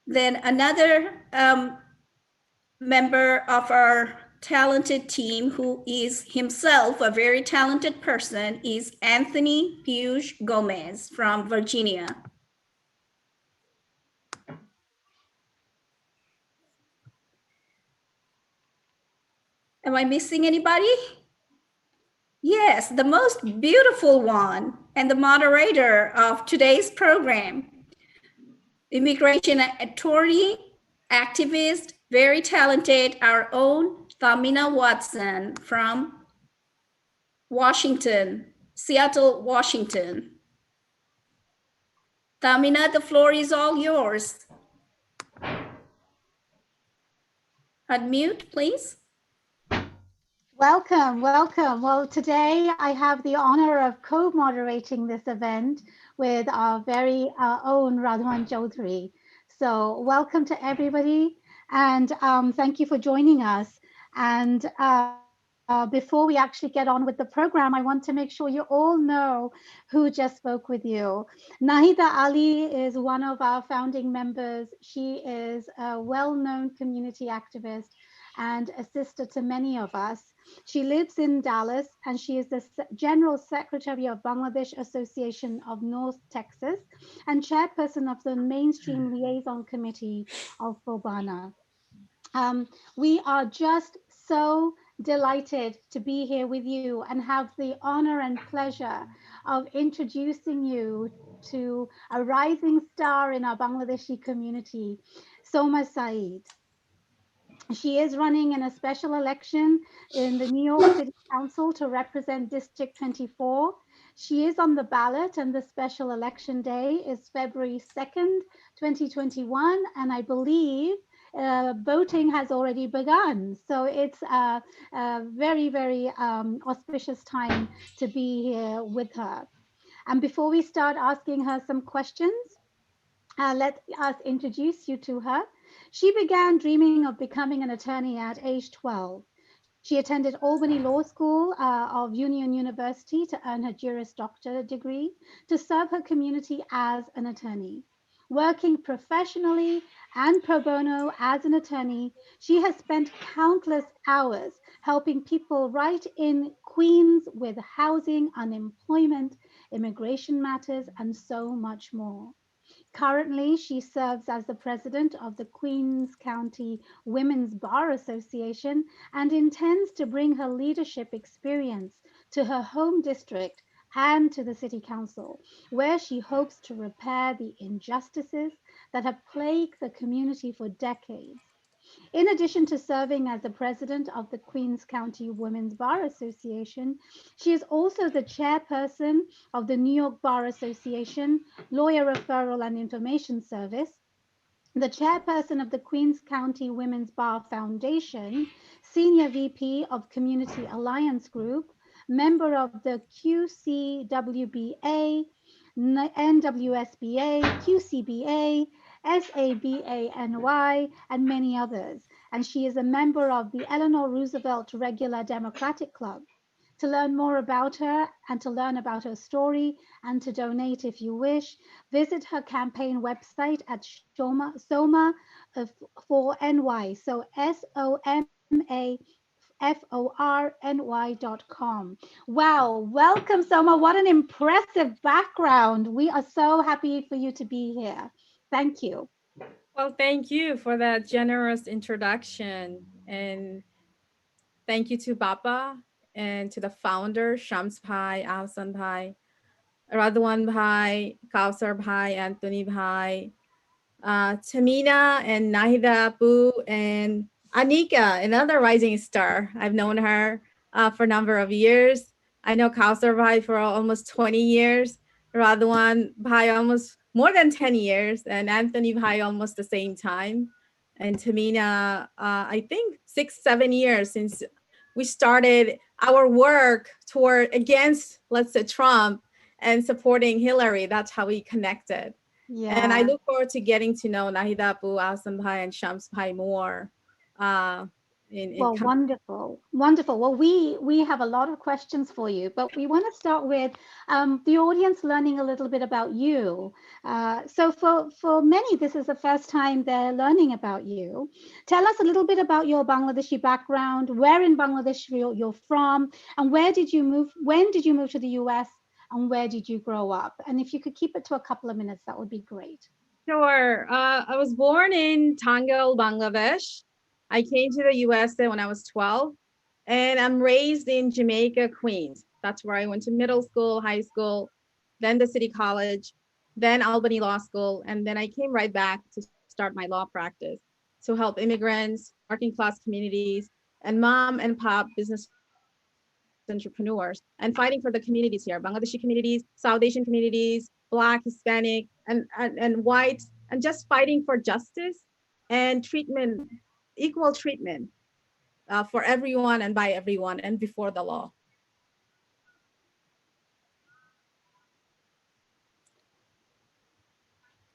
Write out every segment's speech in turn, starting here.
Then another member of our talented team, who is himself a very talented person, is Anthony Piyush Gomez from Virginia. Am I missing anybody? Yes, the most beautiful one and the moderator of today's program, immigration attorney, activist, very talented, our own Thamina Watson from Washington, Seattle, Washington. Thamina, the floor is all yours. Unmute, please. Welcome, welcome. Well, today I have the honor of co-moderating this event with our very own Radwan Chaudhary. So welcome to everybody, and thank you for joining us. And before we actually get on with the program, I want to make sure you all know who just spoke with you. Nahida Ali is one of our founding members. She is a well-known community activist and a sister to many of us. She lives in Dallas, and she is the General Secretary of Bangladesh Association of North Texas and chairperson of the Mainstream Liaison Committee of Fobana. We are just so delighted to be here with you and have the honor and pleasure of introducing you to a rising star in our Bangladeshi community, Soma Syed. She is running in a special election in the New York City Council to represent District 24. She is on the ballot, and the special election day is February 2nd, 2021, and I believe voting has already begun. So it's a very, very auspicious time to be here with her. And before we start asking her some questions, let us introduce you to her. She began dreaming of becoming an attorney at age 12. She attended Albany Law School of Union University to earn her Juris Doctor degree to serve her community as an attorney. Working professionally and pro bono as an attorney, she has spent countless hours helping people right in Queens with housing, unemployment, immigration matters, and so much more. Currently, she serves as the president of the Queens County Women's Bar Association and intends to bring her leadership experience to her home district and to the City Council, where she hopes to repair the injustices that have plagued the community for decades. In addition to serving as the president of the Queens County Women's Bar Association, she is also the chairperson of the New York Bar Association Lawyer Referral and Information Service, the chairperson of the Queens County Women's Bar Foundation, senior VP of Community Alliance Group, member of the QCWBA, NWSBA, QCBA, SABANY, and many others. And she is a member of the Eleanor Roosevelt Regular Democratic Club. To learn more about her and to learn about her story and to donate if you wish, visit her campaign website at Soma for NY. So SOMAFORNY.com. Wow, welcome, Soma. What an impressive background. We are so happy for you to be here. Thank you. Well, thank you for that generous introduction. And thank you to BAPA and to the founder, Shams Bhai, Ahsan Bhai, Radwan Bhai, Kausar Bhai, Anthony Bhai, Tamina and Nahida Apu, and Anika, another rising star. I've known her for a number of years. I know Kausar Bhai for almost 20 years, Radwan Bhai almost more than 10 years, and Anthony Bhai almost the same time. And Tamina, I think 6-7 years since we started our work toward against, let's say, Trump and supporting Hillary. That's how we connected. Yeah. And I look forward to getting to know Nahida Apu, Ahsan Bhai, and Shams Bhai more in Well, wonderful, wonderful. Well, we have a lot of questions for you, but we want to start with the audience learning a little bit about you. So for many, this is the first time they're learning about you. Tell us a little bit about your Bangladeshi background, where in Bangladesh you're from, and where did you move? When did you move to the US, and where did you grow up? And if you could keep it to a couple of minutes, that would be great. Sure. I was born in Tangal, Bangladesh. I came to the USA when I was 12, and I'm raised in Jamaica, Queens. That's where I went to middle school, high school, then the city college, then Albany Law School, and then I came right back to start my law practice to help immigrants, working class communities, and mom and pop business entrepreneurs, and fighting for the communities here, Bangladeshi communities, South Asian communities, Black, Hispanic, and white, and just fighting for justice and treatment, equal treatment for everyone and by everyone and before the law.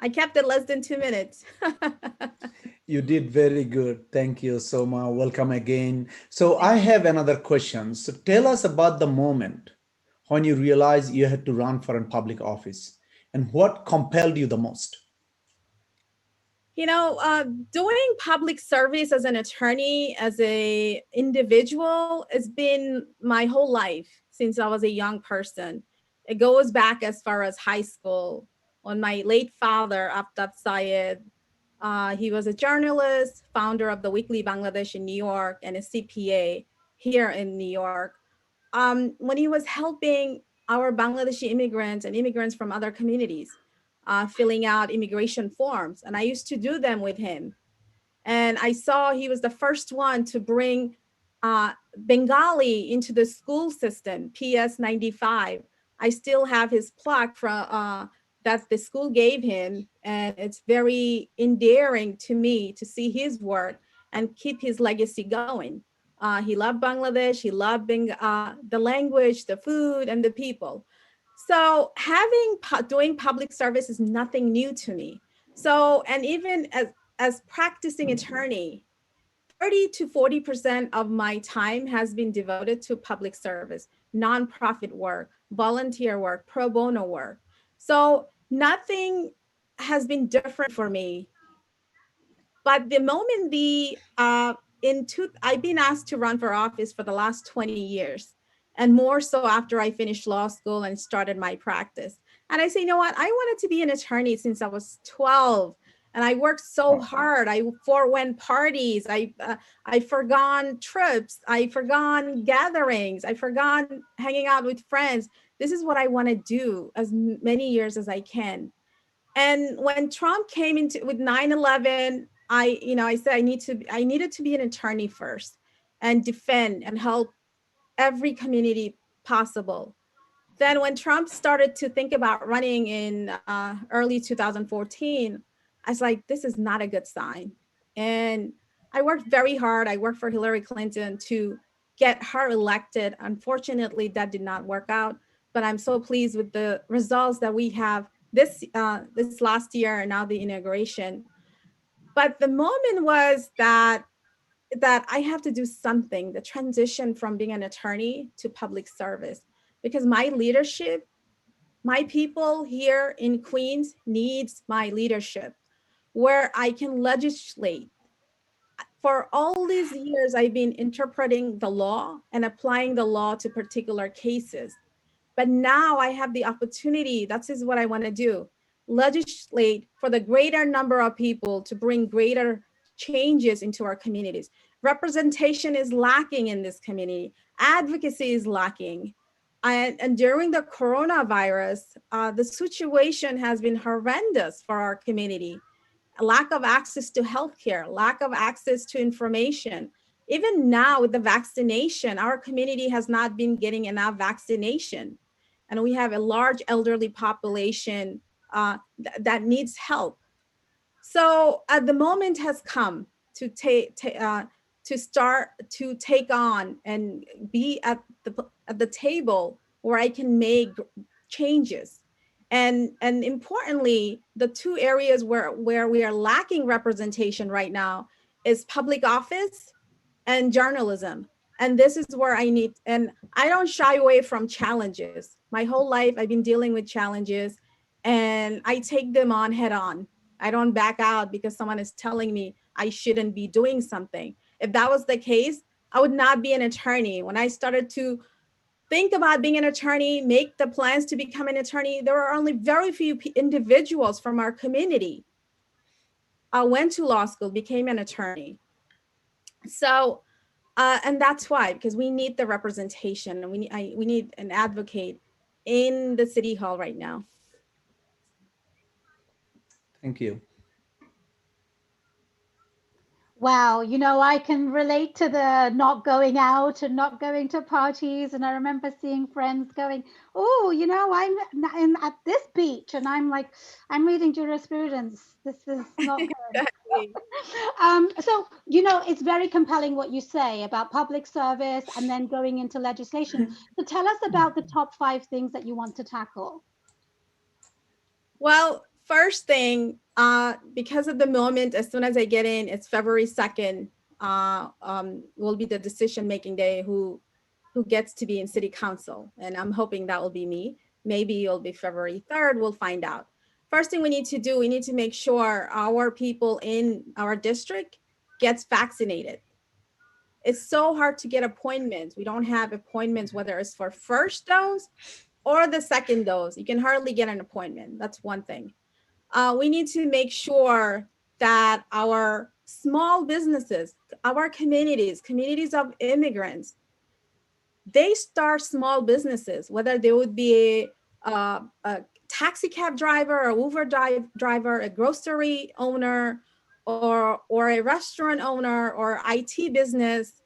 I kept it less than 2 minutes. You did very good. Thank you, Soma. Welcome again. So I have another question. So tell us about the moment when you realized you had to run for a public office and what compelled you the most. You know, doing public service as an attorney, as a individual, has been my whole life since I was a young person. It goes back as far as high school. When my late father, Aftab Syed, he was a journalist, founder of the Weekly Bangladesh in New York, and a CPA here in New York. When he was helping our Bangladeshi immigrants and immigrants from other communities, filling out immigration forms. And I used to do them with him. And I saw he was the first one to bring Bengali into the school system, PS 95. I still have his plaque from that the school gave him, and it's very endearing to me to see his work and keep his legacy going. He loved Bangladesh. He loved the language, the food, and the people. So doing public service is nothing new to me. So, and even as practicing attorney, 30 to 40% of my time has been devoted to public service, nonprofit work, volunteer work, pro bono work. So nothing has been different for me. But the moment I've been asked to run for office for the last 20 years, and more so after I finished law school and started my practice. And I say, you know what? I wanted to be an attorney since I was 12. And I worked so hard. I forewent parties. I forgone trips. I forgone gatherings. I forgone hanging out with friends. This is what I want to do as many years as I can. And when Trump came into with 9/11, I said I needed to be an attorney first and defend and help every community possible. Then when Trump started to think about running in early 2014, I was like, this is not a good sign. And I worked very hard. I worked for Hillary Clinton to get her elected. Unfortunately, that did not work out. But I'm so pleased with the results that we have this last year and now the inauguration. But the moment was that I have to do something, the transition from being an attorney to public service, because my leadership, my people here in Queens needs my leadership where I can legislate. For all these years, I've been interpreting the law and applying the law to particular cases. But now I have the opportunity, that is what I want to do, legislate for the greater number of people to bring greater changes into our communities. Representation is lacking in this community. Advocacy is lacking. And during the coronavirus, the situation has been horrendous for our community. A lack of access to healthcare, lack of access to information. Even now with the vaccination, our community has not been getting enough vaccination. And we have a large elderly population that needs help. So the moment has come to start to take on and be at the table where I can make changes. And importantly, the two areas where we are lacking representation right now is public office and journalism. And this is where I need, and I don't shy away from challenges. My whole life, I've been dealing with challenges and I take them on head on. I don't back out because someone is telling me I shouldn't be doing something. If that was the case, I would not be an attorney. When I started to think about being an attorney, make the plans to become an attorney, there were only very few individuals from our community. I went to law school, became an attorney. So, and that's why, because we need the representation and we need an advocate in the city hall right now. Thank you. Wow, I can relate to the not going out and not going to parties. And I remember seeing friends going, oh, at this beach. And I'm like, I'm reading jurisprudence. This is not good. Exactly. So, it's very compelling what you say about public service and then going into legislation. So tell us about the top 5 things that you want to tackle. Well, first thing, because of the moment, as soon as I get in, it's February 2nd, will be the decision-making day who gets to be in city council. And I'm hoping that will be me. Maybe it'll be February 3rd, we'll find out. First thing we need to do, we need to make sure our people in our district gets vaccinated. It's so hard to get appointments. We don't have appointments, whether it's for first dose or the second dose. You can hardly get an appointment. That's one thing. We need to make sure that our small businesses, our communities of immigrants, they start small businesses, whether they would be a taxi cab driver, a Uber driver, a grocery owner, or a restaurant owner, or IT business.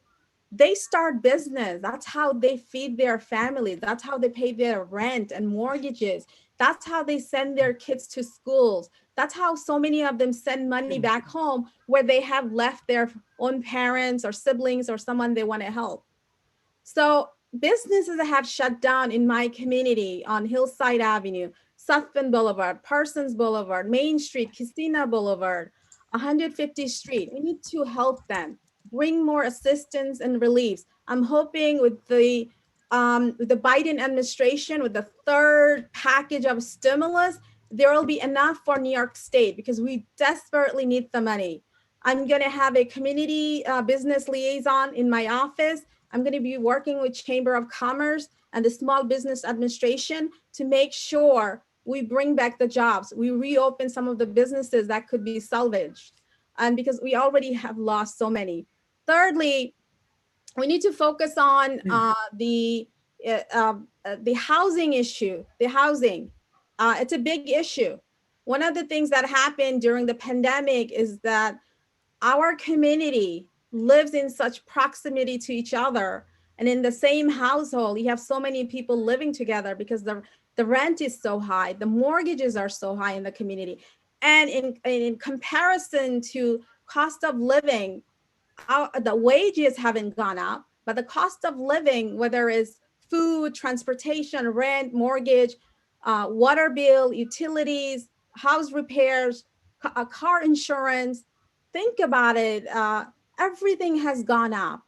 They start business. That's how they feed their families. That's how they pay their rent and mortgages. That's how they send their kids to schools. That's how so many of them send money back home where they have left their own parents or siblings or someone they want to help. So businesses that have shut down in my community on Hillside Avenue, Sutphin Boulevard, Parsons Boulevard, Main Street, Christina Boulevard, 150th Street, we need to help them, bring more assistance and reliefs. I'm hoping with the Biden administration, with the third package of stimulus, there will be enough for New York State because we desperately need the money. I'm going to have a community business liaison in my office. I'm going to be working with Chamber of Commerce and the Small Business Administration to make sure we bring back the jobs. We reopen some of the businesses that could be salvaged. And because we already have lost so many. Thirdly, we need to focus on the housing issue, the housing. It's a big issue. One of the things that happened during the pandemic is that our community lives in such proximity to each other, and in the same household you have so many people living together because the rent is so high, the mortgages are so high in the community, and in comparison to cost of living, the wages haven't gone up, but the cost of living, whether it's food, transportation, rent, mortgage, water bill, utilities, house repairs, car insurance, think about it, everything has gone up.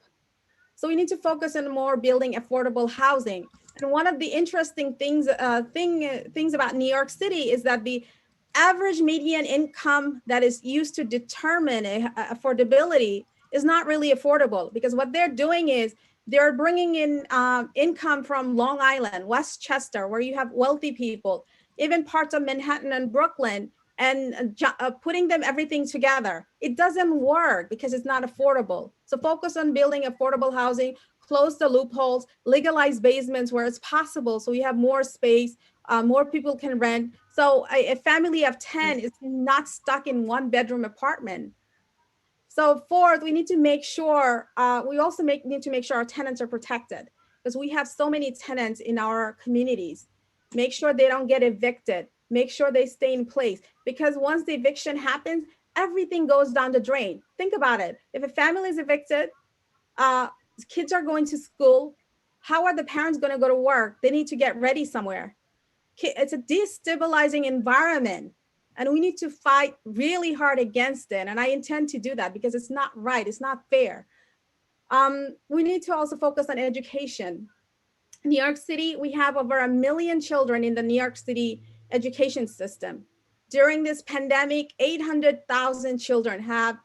So we need to focus on more building affordable housing. And one of the interesting things about New York City is that the average median income that is used to determine affordability is not really affordable, because what they're doing is they're bringing in income from Long Island, Westchester, where you have wealthy people, even parts of Manhattan and Brooklyn, and putting them everything together. It doesn't work because it's not affordable. So focus on building affordable housing, close the loopholes, legalize basements where it's possible so you have more space, more people can rent. So a family of 10 is not stuck in one bedroom apartment. So fourth, we need to make sure, need to make sure our tenants are protected, because we have so many tenants in our communities. Make sure they don't get evicted. Make sure they stay in place, because once the eviction happens, everything goes down the drain. Think about it. If a family is evicted, kids are going to school. How are the parents going to go to work? They need to get ready somewhere. It's a destabilizing environment, and we need to fight really hard against it. And I intend to do that because it's not right. It's not fair. We need to also focus on education. New York City, we have over 1 million children in the New York City education system. During this pandemic, 800,000 children have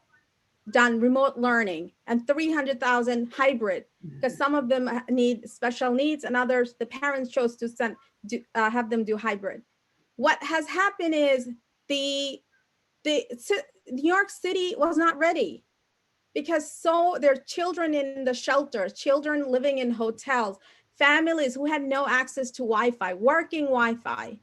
done remote learning and 300,000 hybrid, because some of them need special needs and others, the parents chose to have them do hybrid. What has happened is the New York City was not ready, because so there are children in the shelters, children living in hotels, families who had no access to Wi-Fi, working Wi-Fi.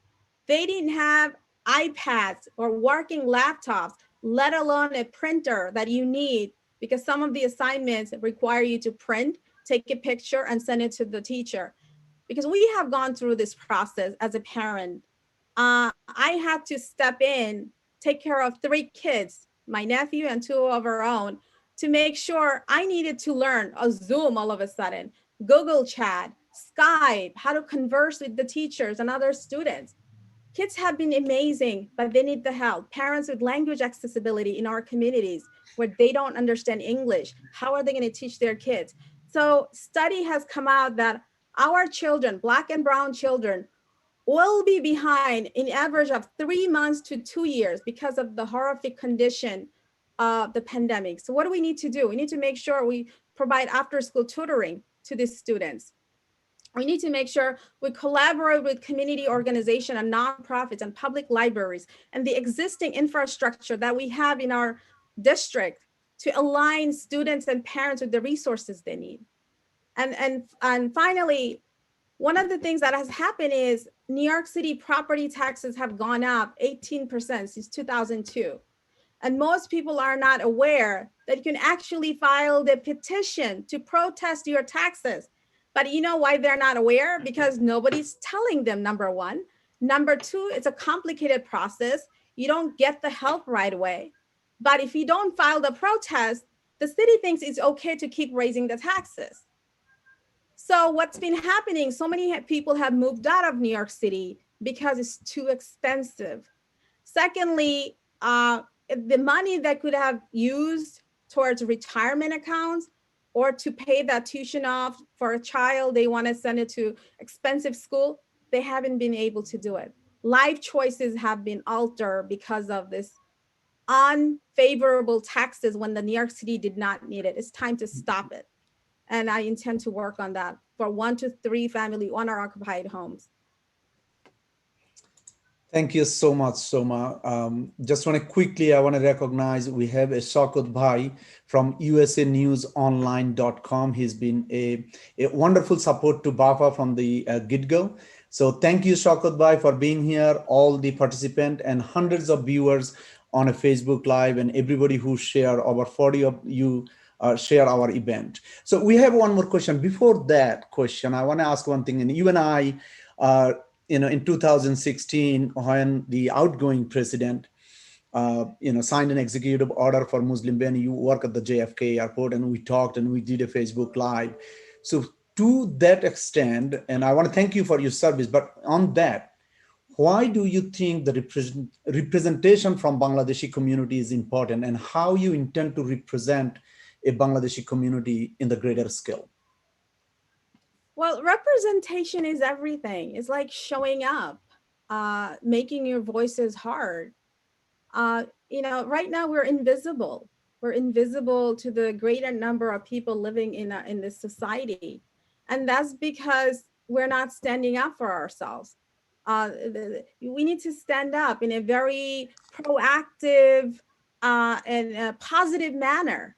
They didn't have iPads or working laptops, let alone a printer that you need, because some of the assignments require you to print, take a picture, and send it to the teacher. Because we have gone through this process as a parent. I had to step in, take care of 3 kids, my nephew and 2 of our own, to make sure I needed to learn a Zoom all of a sudden, Google Chat, Skype, how to converse with the teachers and other students. Kids have been amazing, but they need the help. Parents with language accessibility in our communities where they don't understand English, how are they going to teach their kids? So study has come out that our children, Black and brown children, will be behind in average of 3 months to 2 years because of the horrific condition of the pandemic. So what do we need to do? We need to make sure we provide after school tutoring to these students. We need to make sure we collaborate with community organizations and nonprofits and public libraries and the existing infrastructure that we have in our district to align students and parents with the resources they need. And finally, one of the things that has happened is New York City property taxes have gone up 18% since 2002. And most people are not aware that you can actually file the petition to protest your taxes. But you know why they're not aware? Because nobody's telling them, number one. Number two, it's a complicated process. You don't get the help right away. But if you don't file the protest, the city thinks it's okay to keep raising the taxes. So what's been happening, so many people have moved out of New York City because it's too expensive. Secondly, the money that could have used towards retirement accounts or to pay that tuition off for a child, they want to send it to expensive school, they haven't been able to do it. Life choices have been altered because of this unfavorable taxes when the New York City did not need it. It's time to stop it. And I intend to work on that for 1 to 3 family owner-occupied homes. Thank you so much, Soma. Just want to quickly, I want to recognize we have a Shaukat Bhai from usanewsonline.com. He's been a wonderful support to BAPA from the get-go. So thank you, Shaukat Bhai, for being here, all the participants and hundreds of viewers on a Facebook Live and everybody who share, over 40 of you share our event. So we have one more question. Before that question, I want to ask one thing. And you and I, in 2016, when the outgoing president, signed an executive order for Muslim ban, you work at the JFK airport, and we talked and we did a Facebook Live. So to that extent, and I want to thank you for your service, but on that, why do you think the representation from Bangladeshi community is important, and how you intend to represent a Bangladeshi community in the greater scale? Well, representation is everything. It's like showing up, making your voices heard. Right now we're invisible. We're invisible to the greater number of people living in this society. And that's because we're not standing up for ourselves. We need to stand up in a very proactive and positive manner.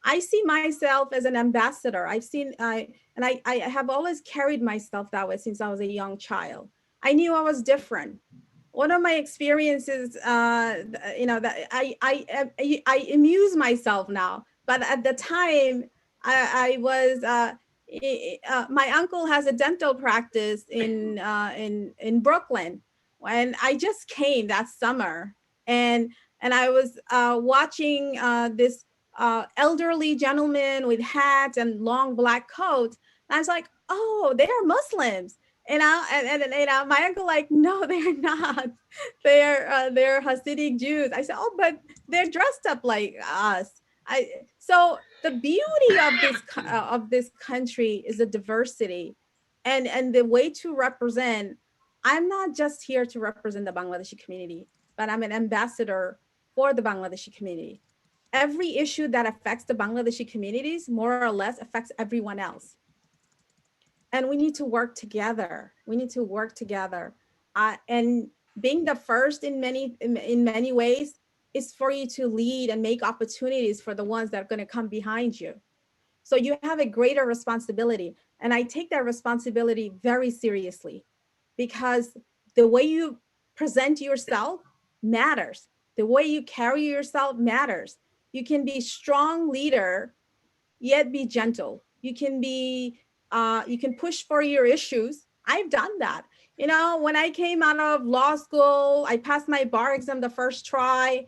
I see myself as an ambassador. I have always carried myself that way since I was a young child. I knew I was different. One of my experiences, that I amuse myself now, but at the time, I was. My uncle has a dental practice in Brooklyn, and I just came that summer, and I was watching this elderly gentleman with hats and long black coats. And I was like, oh, they are Muslims. And my uncle like, no, they're not. They're Hasidic Jews. I said, oh, but they're dressed up like us. So the beauty of this country is the diversity, and the way to represent. I'm not just here to represent the Bangladeshi community, but I'm an ambassador for the Bangladeshi community. Every issue that affects the Bangladeshi communities more or less affects everyone else, and we need to work together. We need to work together, and being the first in many ways is for you to lead and make opportunities for the ones that are going to come behind you. So you have a greater responsibility, and I take that responsibility very seriously, because the way you present yourself matters. The way you carry yourself matters. You can be strong leader yet be gentle. You can push for your issues. I've done that. You know, when I came out of law school, I passed my bar exam the first try,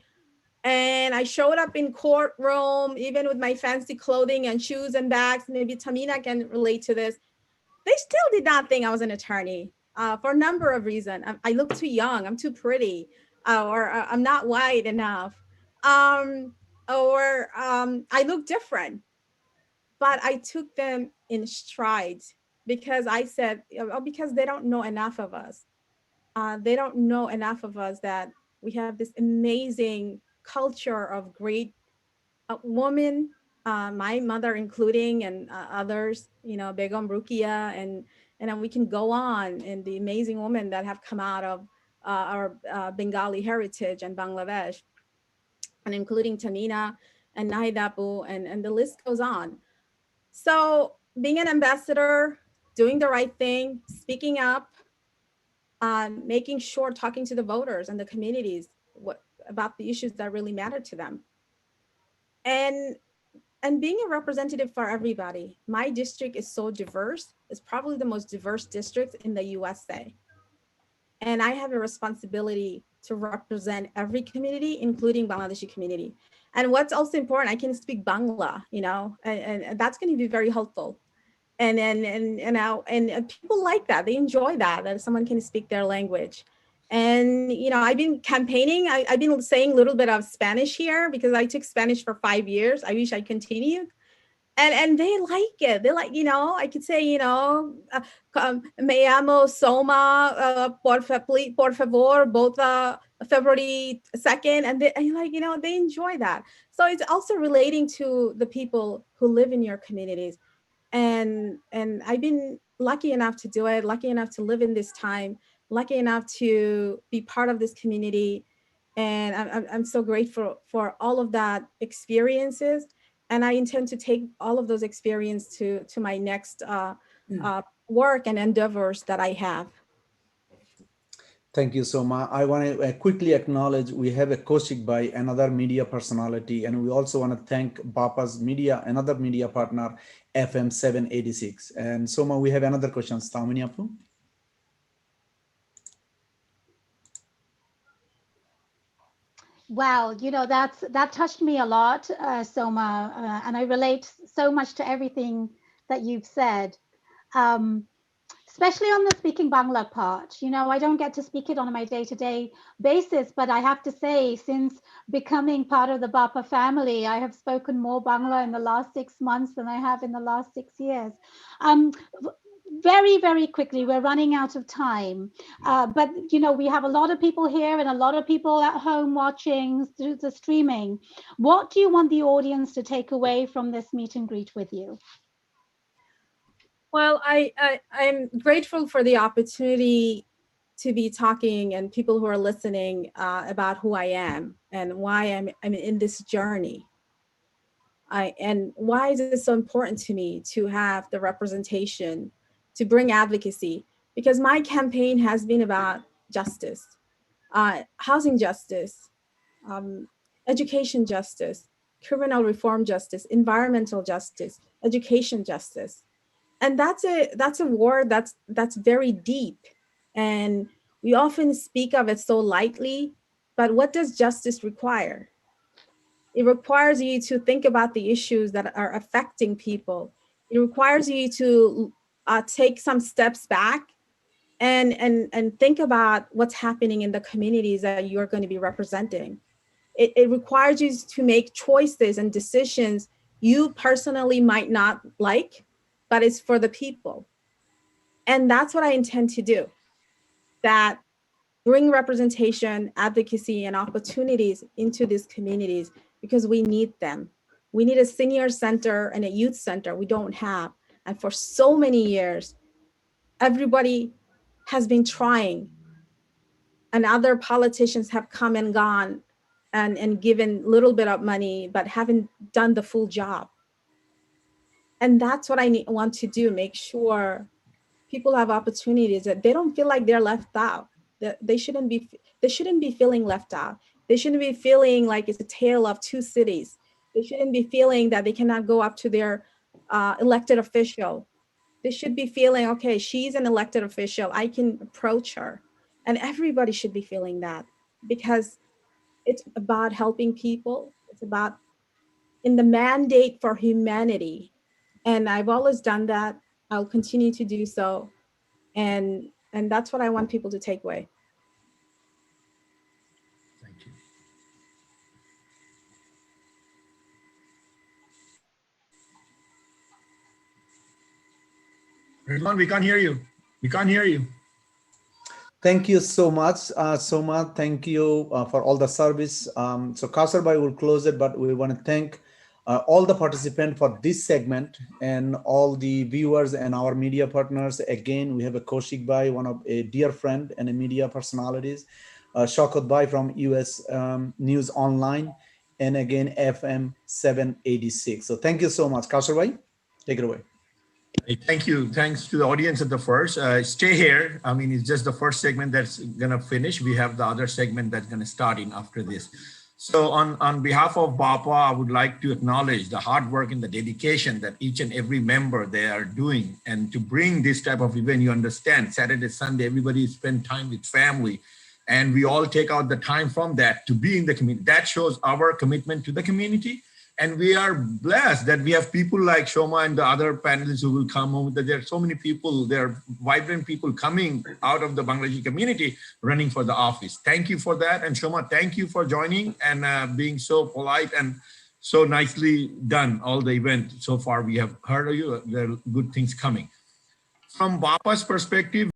and I showed up in courtroom even with my fancy clothing and shoes and bags. Maybe Tamina can relate to this. They still did not think I was an attorney, for a number of reasons. I look too young, I'm too pretty, or I'm not white enough, um, or I look different. But I took them in stride, because I said, oh, because they don't know enough of us. They don't know enough of us, that we have this amazing culture of great women, my mother including, and others, Begum Rukia, and then we can go on, and the amazing women that have come out of our Bengali heritage and Bangladesh, and including Tamina and Nahidapu, and the list goes on. So being an ambassador, doing the right thing, speaking up, making sure, talking to the voters and the communities about the issues that really matter to them, and being a representative for everybody. My district is so diverse. It's probably the most diverse district in the USA. And I have a responsibility to represent every community, including Bangladeshi community. And what's also important, I can speak Bangla, and that's going to be very helpful. And people like that. They enjoy that someone can speak their language. And I've been campaigning. I've been saying a little bit of Spanish here, because I took Spanish for 5 years. I wish I continued. And they like it. They like, I could say, me llamo Soma, por favor, both February 2nd, and they enjoy that. So it's also relating to the people who live in your communities. And I've been lucky enough to do it, lucky enough to live in this time, lucky enough to be part of this community. And I'm so grateful for all of that experiences. And I intend to take all of those experiences to my next work and endeavors that I have. Thank you, Soma. I want to quickly acknowledge we have a Koshik by another media personality, and we also want to thank BAPA's media, another media partner, FM 786. And Soma, we have another question. Stamini Apu? Wow, that touched me a lot, Soma, and I relate so much to everything that you've said. Especially on the speaking Bangla part. I don't get to speak it on my day-to-day basis, but I have to say, since becoming part of the BAPA family, I have spoken more Bangla in the last 6 months than I have in the last 6 years. Very, very quickly, we're running out of time. But, we have a lot of people here and a lot of people at home watching through the streaming. What do you want the audience to take away from this meet and greet with you? Well, I'm grateful for the opportunity to be talking, and people who are listening, about who I am and why I'm in this journey. And why is it so important to me to have the representation, to bring advocacy? Because my campaign has been about justice, housing justice, um, education justice, criminal reform justice, environmental justice, education justice. And that's a word that's very deep, and we often speak of it so lightly. But what does justice require? It requires you to think about the issues that are affecting people. It requires you to take some steps back and think about what's happening in the communities that you're going to be representing. it requires you to make choices and decisions you personally might not like, but it's for the people. And that's what I intend to do. That bring representation, advocacy, and opportunities into these communities because we need them. We need a senior center and a youth center we don't have. And for so many years, everybody has been trying, and other politicians have come and gone and given a little bit of money, but haven't done the full job. And that's what I want to do, make sure people have opportunities, that they don't feel like they're left out. That they shouldn't be feeling left out. They shouldn't be feeling like it's a tale of two cities. They shouldn't be feeling that they cannot go up to their elected official. They should be feeling, okay, she's an elected official, I can approach her. And everybody should be feeling that, because it's about helping people. It's about in the mandate for humanity. And I've always done that. I'll continue to do so. And that's what I want people to take away. Thank you. Ridwan, we can't hear you. We can't hear you. Thank you so much, Soma. Thank you for all the service. So Kausar Bhai will close it, but we want to thank all the participants for this segment and all the viewers and our media partners. Again, we have a Kaushik Bhai, one of a dear friend and a media personalities, Shaukat Bhai from US News Online, and again, FM 786. So thank you so much. Kausar Bhai, take it away. Hey, thank you. Thanks to the audience at the first. Stay here. I mean, it's just the first segment that's going to finish. We have the other segment that's going to start in after this. So on behalf of BAPA, I would like to acknowledge the hard work and the dedication that each and every member they are doing. And to bring this type of event, you understand, Saturday, Sunday, everybody spend time with family. And we all take out the time from that to be in the community. That shows our commitment to the community. And we are blessed that we have people like Soma and the other panelists who will come home. That there are so many people, there are vibrant people coming out of the Bangladeshi community running for the office. Thank you for that. And Soma, thank you for joining and being so polite and so nicely done all the event. So far, we have heard of you. There are good things coming. From BAPA's perspective,